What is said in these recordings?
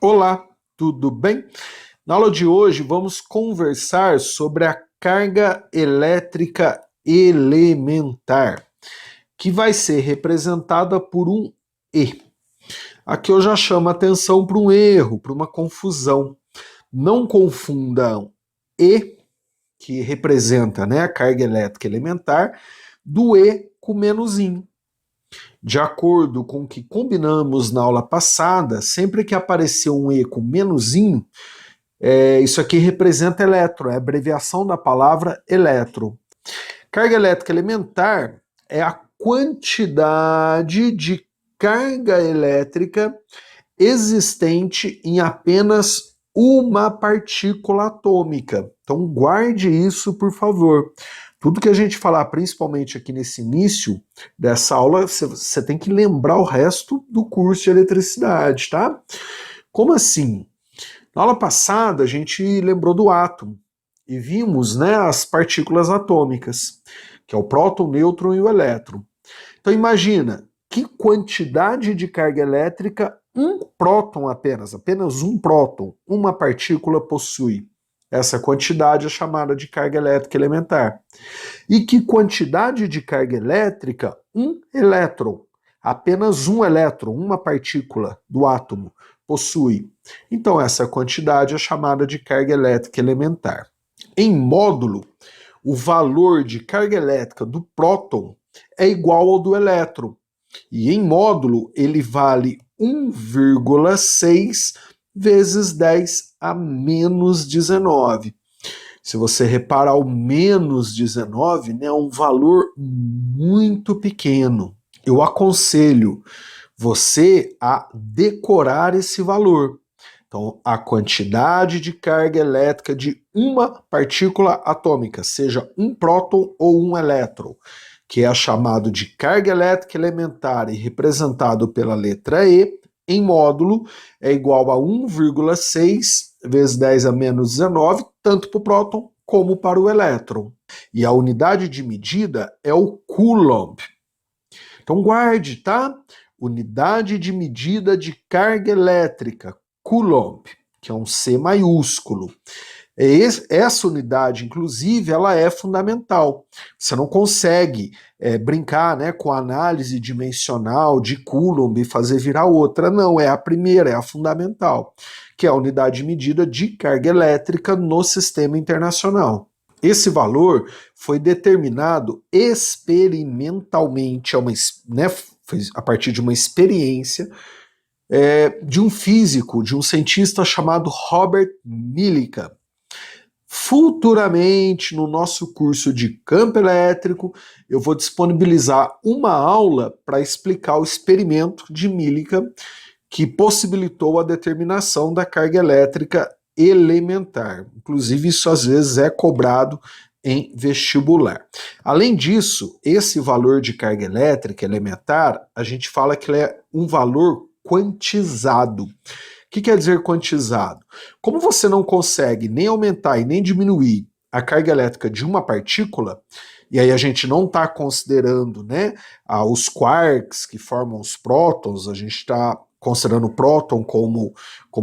Olá, tudo bem? Na aula de hoje vamos conversar sobre a carga elétrica elementar, que vai ser representada por um E. Aqui eu já chamo a atenção para um erro, para uma confusão. Não confundam E, que representa, né, a carga elétrica elementar, do E com menuzinho. De acordo com o que combinamos na aula passada, sempre que aparecer um E com menuzinho, isso aqui representa elétron, é a abreviação da palavra elétron. Carga elétrica elementar é a quantidade de carga elétrica existente em apenas uma partícula atômica. Então guarde isso, por favor. Tudo que a gente falar, principalmente aqui nesse início dessa aula, você tem que lembrar o resto do curso de eletricidade, tá? Como assim? Na aula passada, a gente lembrou do átomo e vimos, né, as partículas atômicas, que é o próton, o nêutron e o elétron. Então imagina que quantidade de carga elétrica um próton apenas um próton, uma partícula possui. Essa quantidade é chamada de carga elétrica elementar. E que quantidade de carga elétrica um elétron, apenas um elétron, uma partícula do átomo, possui. Então, essa quantidade é chamada de carga elétrica elementar. Em módulo, o valor de carga elétrica do próton é igual ao do elétron. E em módulo, ele vale 1,6 vezes 10 a menos 19. Se você reparar, o menos 19, né, é um valor muito pequeno. Eu aconselho você a decorar esse valor. Então, a quantidade de carga elétrica de uma partícula atômica, seja um próton ou um elétron, que é chamado de carga elétrica elementar e representado pela letra E, em módulo, é igual a 1,6 vezes 10 a menos 19, tanto para o próton como para o elétron. E a unidade de medida é o Coulomb. Então guarde, tá? Unidade de medida de carga elétrica, Coulomb, que é um C maiúsculo. Essa unidade, inclusive, ela é fundamental. Você não consegue brincar, né, com a análise dimensional de Coulomb e fazer virar outra. Não, é a primeira, é a fundamental, que é a unidade de medida de carga elétrica no sistema internacional. Esse valor foi determinado experimentalmente, né, a partir de uma experiência de um físico, de um cientista chamado Robert Millikan. Futuramente, no nosso curso de campo elétrico, eu vou disponibilizar uma aula para explicar o experimento de Millikan que possibilitou a determinação da carga elétrica elementar. Inclusive, isso às vezes é cobrado em vestibular. Além disso, esse valor de carga elétrica elementar, a gente fala que ele é um valor quantizado. O que quer dizer quantizado? Como você não consegue nem aumentar e nem diminuir a carga elétrica de uma partícula, e aí a gente não está considerando, né, os quarks que formam os prótons, a gente está considerando o próton como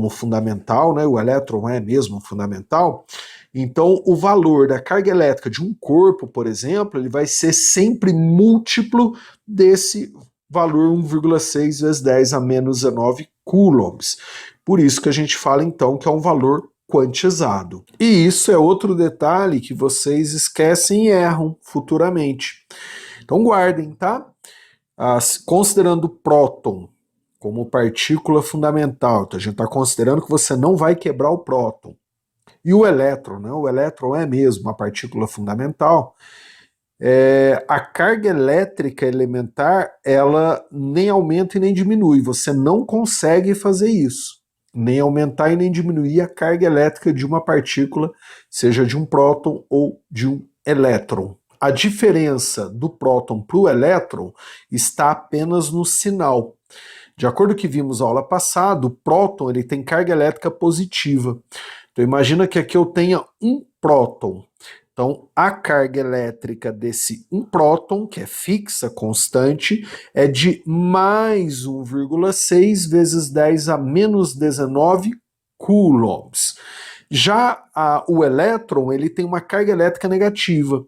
fundamental, né, o elétron é mesmo fundamental. Então, o valor da carga elétrica de um corpo, por exemplo, ele vai ser sempre múltiplo desse valor 1,6 vezes 10 a menos 19 coulombs. Por isso que a gente fala, então, que é um valor quantizado. E isso é outro detalhe que vocês esquecem e erram futuramente. Então guardem, tá? Considerando o próton como partícula fundamental, então a gente está considerando que você não vai quebrar o próton. E o elétron, né? O elétron é mesmo uma partícula fundamental. A carga elétrica elementar, ela nem aumenta e nem diminui. Você não consegue fazer isso. Nem aumentar e nem diminuir a carga elétrica de uma partícula, seja de um próton ou de um elétron. A diferença do próton para o elétron está apenas no sinal. De acordo com o que vimos na aula passada, o próton ele tem carga elétrica positiva. Então imagina que aqui eu tenha um próton. Então, a carga elétrica desse um próton, que é fixa, constante, é de mais 1,6 vezes 10 a menos 19 coulombs. Já o elétron, ele tem uma carga elétrica negativa.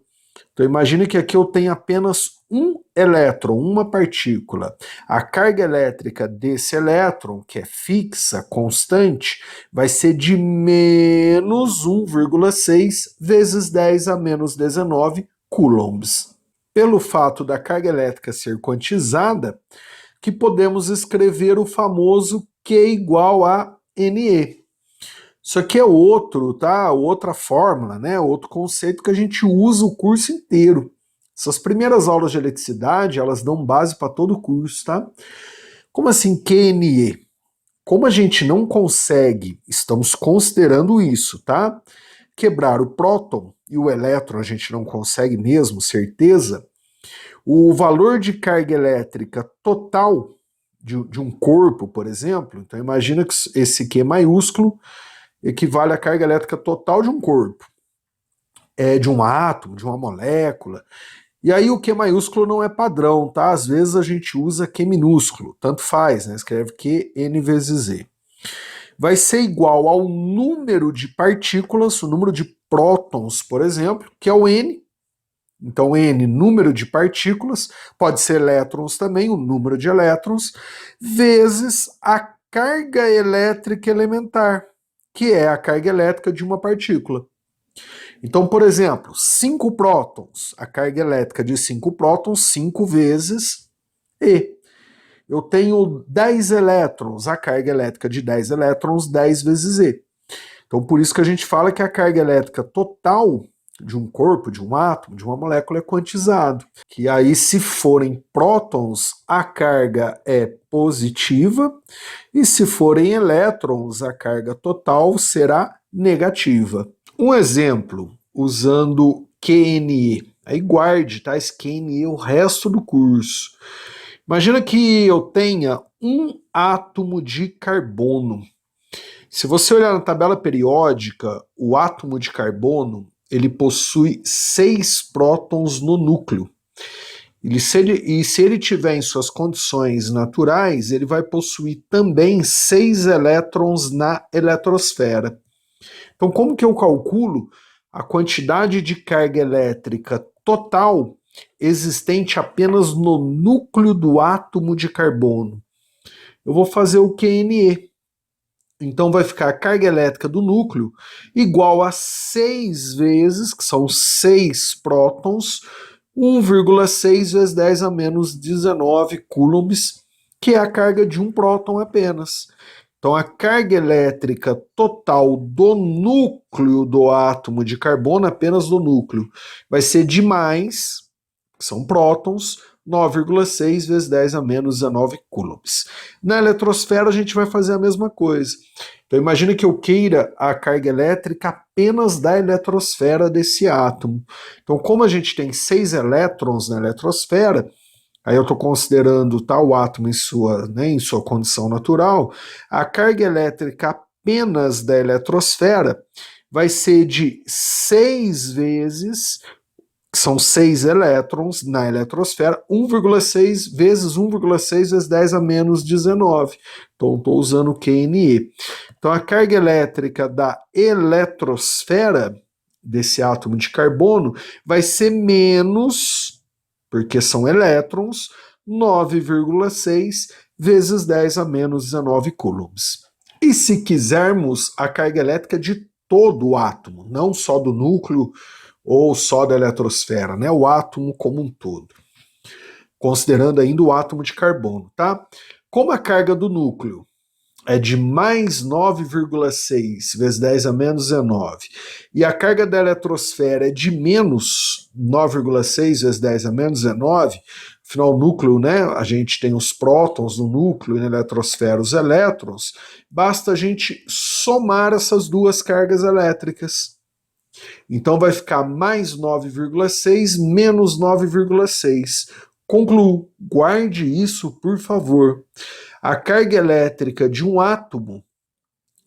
Então imagine que aqui eu tenho apenas um elétron, uma partícula. A carga elétrica desse elétron, que é fixa, constante, vai ser de menos 1,6 vezes 10 a menos 19 coulombs. Pelo fato da carga elétrica ser quantizada, que podemos escrever o famoso Q igual a NE. Isso aqui é outro, tá? Outra fórmula, né? Outro conceito que a gente usa o curso inteiro. Essas primeiras aulas de eletricidade, elas dão base para todo o curso, tá? Como assim QNE? Como a gente não consegue, estamos considerando isso, tá? Quebrar o próton e o elétron, a gente não consegue mesmo, certeza. O valor de carga elétrica total de um corpo, por exemplo, então imagina que esse Q maiúsculo equivale à carga elétrica total de um corpo, de um átomo, de uma molécula. E aí o Q maiúsculo não é padrão, tá? Às vezes a gente usa Q minúsculo, tanto faz, né? Escreve QN vezes Z. Vai ser igual ao número de partículas, o número de prótons, por exemplo, que é o N. Então, N, número de partículas, pode ser elétrons também, o número de elétrons, vezes a carga elétrica elementar, que é a carga elétrica de uma partícula. Então, por exemplo, 5 prótons, a carga elétrica de 5 prótons, 5 vezes E. Eu tenho 10 elétrons, a carga elétrica de 10 elétrons, 10 vezes E. Então, por isso que a gente fala que a carga elétrica total de um corpo, de um átomo, de uma molécula é quantizado. Que aí, se forem prótons, a carga é positiva, e se forem elétrons, a carga total será negativa. Um exemplo, usando QNE. Aí guarde, tá? Esse QNE o resto do curso. Imagina que eu tenha um átomo de carbono. Se você olhar na tabela periódica, o átomo de carbono ele possui 6 prótons no núcleo. E se ele tiver em suas condições naturais, ele vai possuir também 6 elétrons na eletrosfera. Então, como que eu calculo a quantidade de carga elétrica total existente apenas no núcleo do átomo de carbono? Eu vou fazer o QNE. Então vai ficar a carga elétrica do núcleo igual a 6 vezes, que são 6 prótons, 1,6 vezes 10 a menos 19 coulombs, que é a carga de um próton apenas. Então a carga elétrica total do núcleo do átomo de carbono, apenas do núcleo, vai ser de mais, que são prótons, 9,6 vezes 10 a menos 19 coulombs. Na eletrosfera a gente vai fazer a mesma coisa. Então imagina que eu queira a carga elétrica apenas da eletrosfera desse átomo. Então como a gente tem 6 elétrons na eletrosfera, aí eu estou considerando tal átomo em sua condição natural, a carga elétrica apenas da eletrosfera vai ser de 6 vezes, que são 6 elétrons na eletrosfera, 1,6 vezes 1,6 vezes 10 a menos 19. Então estou usando o QNE. Então a carga elétrica da eletrosfera desse átomo de carbono vai ser menos, porque são elétrons, 9,6 vezes 10 a menos 19 coulombs. E se quisermos a carga elétrica de todo o átomo, não só do núcleo ou só da eletrosfera, né? O átomo como um todo. Considerando ainda o átomo de carbono, tá? Como a carga do núcleo é de mais 9,6 vezes 10 a menos 19, e a carga da eletrosfera é de menos 9,6 vezes 10 a menos 19, afinal o núcleo, né, a gente tem os prótons no núcleo e na eletrosfera os elétrons, basta a gente somar essas duas cargas elétricas. Então vai ficar mais 9,6 menos 9,6. Concluo, guarde isso, por favor. A carga elétrica de um átomo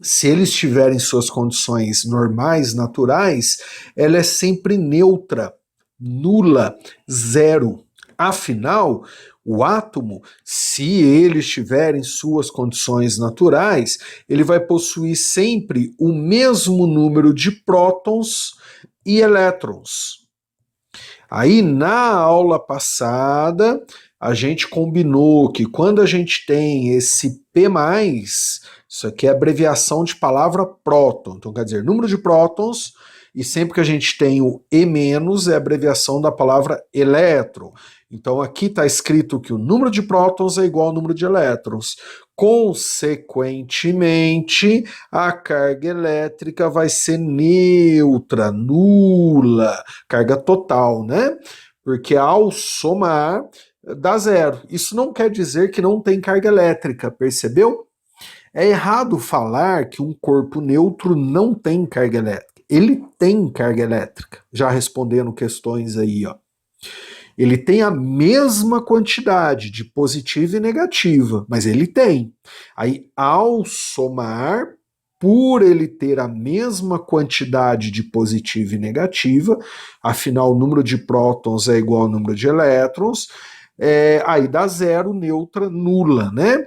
se ele estiver em suas condições normais, naturais, ela é sempre neutra, nula, zero. Afinal, o átomo, se ele estiver em suas condições naturais, ele vai possuir sempre o mesmo número de prótons e elétrons. Aí, na aula passada, a gente combinou que quando a gente tem esse P+, isso aqui é abreviação de palavra próton, então quer dizer, número de prótons, e sempre que a gente tem o E-, é a abreviação da palavra elétron. Então aqui está escrito que o número de prótons é igual ao número de elétrons. Consequentemente, a carga elétrica vai ser neutra, nula, carga total, né? Porque ao somar, dá zero. Isso não quer dizer que não tem carga elétrica, percebeu? É errado falar que um corpo neutro não tem carga elétrica. Ele tem carga elétrica, já respondendo questões aí, ó. Ele tem a mesma quantidade de positiva e negativa, mas ele tem. Aí, ao somar, por ele ter a mesma quantidade de positiva e negativa, afinal o número de prótons é igual ao número de elétrons, aí dá zero, neutra, nula, né?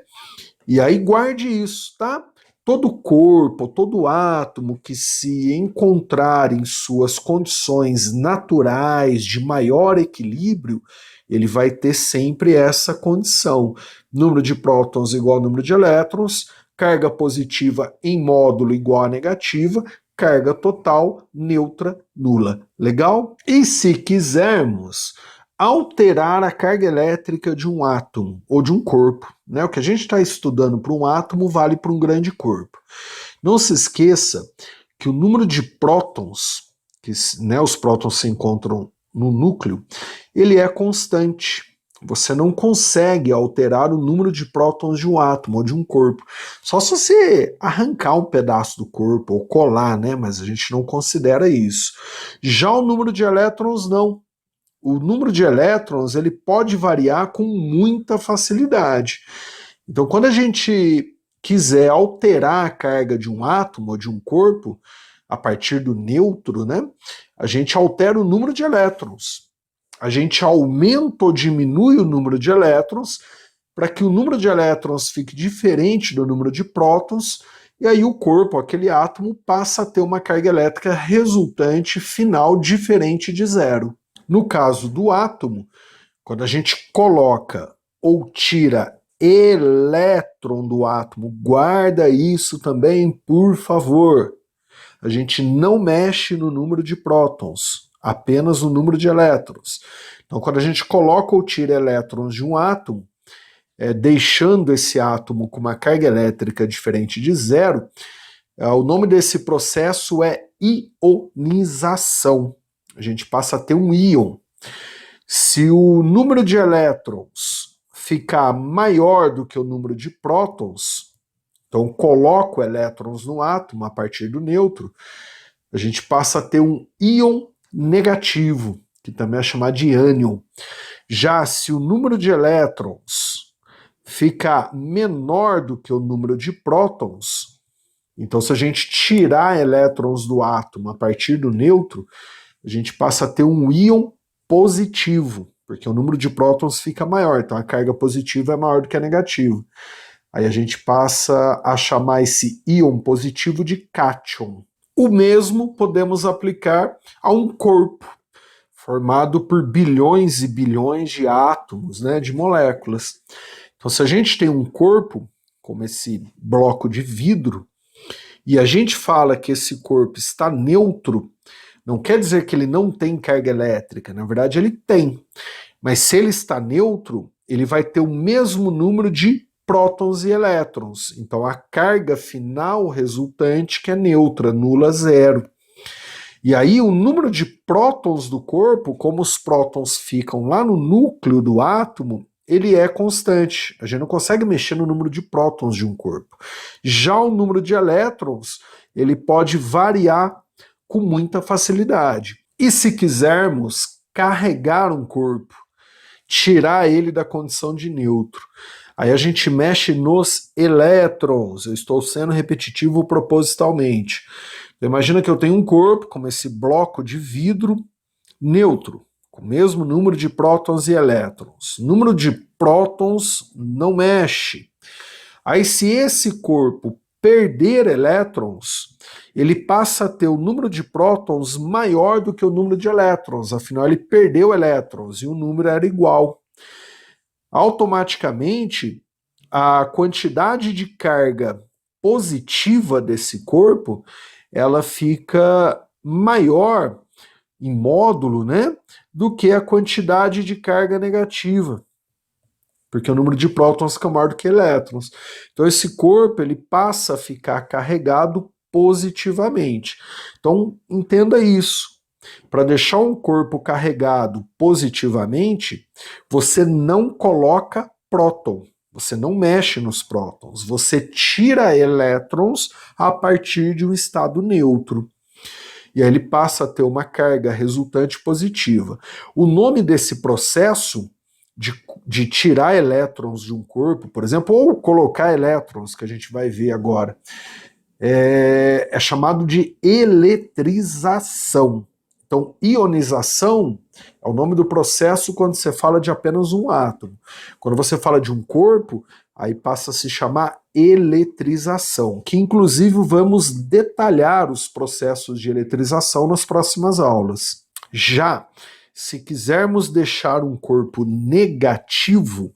E aí guarde isso, tá? Todo corpo, todo átomo que se encontrar em suas condições naturais de maior equilíbrio, ele vai ter sempre essa condição. Número de prótons igual ao número de elétrons, carga positiva em módulo igual a negativa, carga total neutra, nula. Legal? E se quisermos alterar a carga elétrica de um átomo ou de um corpo, né? O que a gente está estudando para um átomo vale para um grande corpo. Não se esqueça que o número de prótons, que né, os prótons se encontram no núcleo, ele é constante. Você não consegue alterar o número de prótons de um átomo ou de um corpo. Só se você arrancar um pedaço do corpo ou colar, né? Mas a gente não considera isso. Já o número de elétrons, não. O número de elétrons ele pode variar com muita facilidade. Então, quando a gente quiser alterar a carga de um átomo ou de um corpo, a partir do neutro, né, a gente altera o número de elétrons. A gente aumenta ou diminui o número de elétrons para que o número de elétrons fique diferente do número de prótons, e aí o corpo, aquele átomo, passa a ter uma carga elétrica resultante final diferente de zero. No caso do átomo, quando a gente coloca ou tira elétron do átomo, guarda isso também, por favor. A gente não mexe no número de prótons, apenas o número de elétrons. Então, quando a gente coloca ou tira elétrons de um átomo, deixando esse átomo com uma carga elétrica diferente de zero, o nome desse processo é ionização. A gente passa a ter um íon. Se o número de elétrons ficar maior do que o número de prótons, então coloco elétrons no átomo a partir do neutro, a gente passa a ter um íon negativo, que também é chamado de ânion. Já se o número de elétrons ficar menor do que o número de prótons, então se a gente tirar elétrons do átomo a partir do neutro, a gente passa a ter um íon positivo, porque o número de prótons fica maior, então a carga positiva é maior do que a negativa. Aí a gente passa a chamar esse íon positivo de cátion. O mesmo podemos aplicar a um corpo, formado por bilhões e bilhões de átomos, né, de moléculas. Então se a gente tem um corpo, como esse bloco de vidro, e a gente fala que esse corpo está neutro, não quer dizer que ele não tem carga elétrica, na verdade ele tem. Mas se ele está neutro, ele vai ter o mesmo número de prótons e elétrons. Então a carga final resultante que é neutra, nula, zero. E aí o número de prótons do corpo, como os prótons ficam lá no núcleo do átomo, ele é constante. A gente não consegue mexer no número de prótons de um corpo. Já o número de elétrons, ele pode variar com muita facilidade. E se quisermos carregar um corpo, tirar ele da condição de neutro, Aí a gente mexe nos elétrons. Eu estou sendo repetitivo propositalmente. Então, imagina que eu tenho um corpo, como esse bloco de vidro, neutro, com o mesmo número de prótons e elétrons. O número de prótons não mexe. Aí, se esse corpo perder elétrons, ele passa a ter o número de prótons maior do que o número de elétrons, afinal ele perdeu elétrons e o número era igual. Automaticamente, a quantidade de carga positiva desse corpo, ela fica maior em módulo, né, do que a quantidade de carga negativa, porque o número de prótons fica maior do que elétrons. Então esse corpo ele passa a ficar carregado positivamente. Então entenda isso. Para deixar um corpo carregado positivamente, você não coloca próton, você não mexe nos prótons, você tira elétrons a partir de um estado neutro. E aí ele passa a ter uma carga resultante positiva. O nome desse processo de tirar elétrons de um corpo, por exemplo, ou colocar elétrons, que a gente vai ver agora, é chamado de eletrização. Então, ionização é o nome do processo quando você fala de apenas um átomo. Quando você fala de um corpo, aí passa a se chamar eletrização, que inclusive vamos detalhar os processos de eletrização nas próximas aulas. Já, se quisermos deixar um corpo negativo,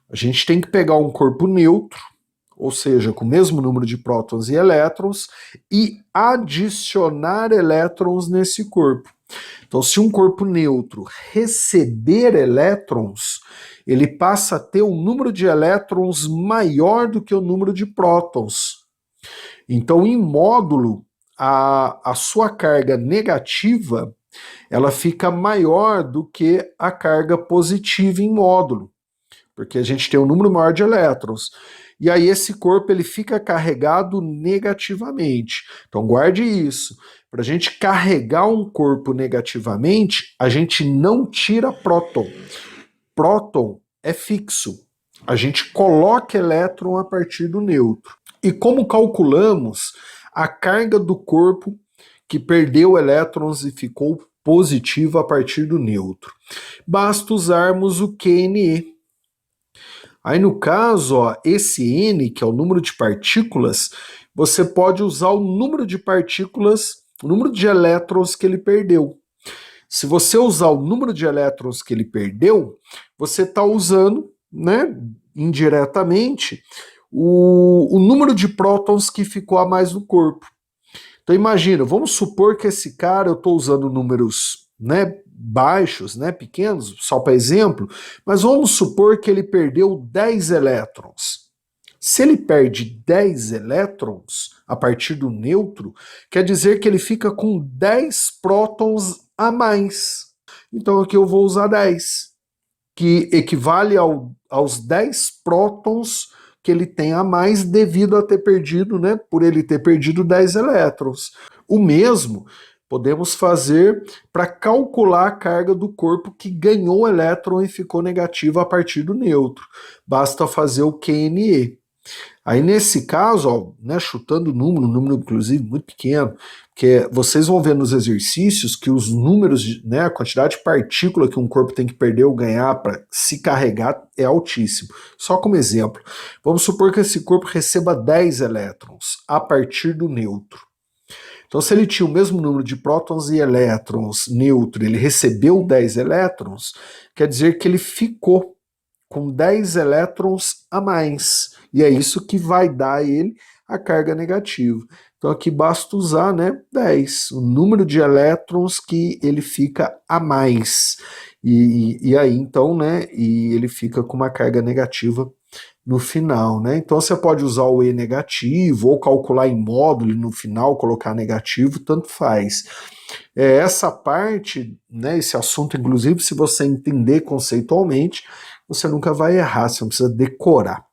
a gente tem que pegar um corpo neutro, ou seja, com o mesmo número de prótons e elétrons, e adicionar elétrons nesse corpo. Então, se um corpo neutro receber elétrons, ele passa a ter um número de elétrons maior do que o número de prótons. Então, em módulo, a sua carga negativa, ela fica maior do que a carga positiva em módulo, porque a gente tem um número maior de elétrons. E aí esse corpo ele fica carregado negativamente. Então guarde isso. Para a gente carregar um corpo negativamente, a gente não tira próton. Próton é fixo. A gente coloca elétron a partir do neutro. E como calculamos a carga do corpo que perdeu elétrons e ficou positiva a partir do neutro? Basta usarmos o QNE. Aí no caso, ó, esse N, que é o número de partículas, você pode usar o número de partículas, o número de elétrons que ele perdeu. Se você usar o número de elétrons que ele perdeu, você está usando, né, indiretamente, o número de prótons que ficou a mais no corpo. Então imagina, vamos supor que esse cara, eu estou usando números, né, baixos, né, pequenos, só para exemplo, mas vamos supor que ele perdeu 10 elétrons. Se ele perde 10 elétrons a partir do neutro, quer dizer que ele fica com 10 prótons a mais. Então aqui eu vou usar 10, que equivale aos 10 prótons que ele tem a mais devido a ter perdido, né, por ele ter perdido 10 elétrons. O mesmo podemos fazer para calcular a carga do corpo que ganhou elétron e ficou negativa a partir do neutro. Basta fazer o QNE. Aí nesse caso, ó, né, chutando o número inclusive muito pequeno, que vocês vão ver nos exercícios que os números, né, a quantidade de partícula que um corpo tem que perder ou ganhar para se carregar é altíssimo. Só como exemplo, vamos supor que esse corpo receba 10 elétrons a partir do neutro. Então, se ele tinha o mesmo número de prótons e elétrons neutro, ele recebeu 10 elétrons, quer dizer que ele ficou com 10 elétrons a mais. E é isso que vai dar a ele a carga negativa. Então aqui basta usar, né, 10, o número de elétrons que ele fica a mais. E aí então, né, e ele fica com uma carga negativa no final, né? Então você pode usar o E negativo ou calcular em módulo e no final colocar negativo, tanto faz. Essa parte, né, esse assunto, inclusive, se você entender conceitualmente, você nunca vai errar, você não precisa decorar.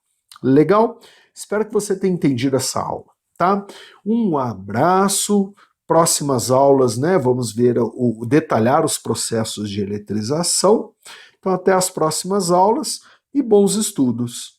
Legal? Espero que você tenha entendido essa aula, tá? Um abraço. Próximas aulas, né, vamos ver detalhar os processos de eletrização. Então, até as próximas aulas e bons estudos.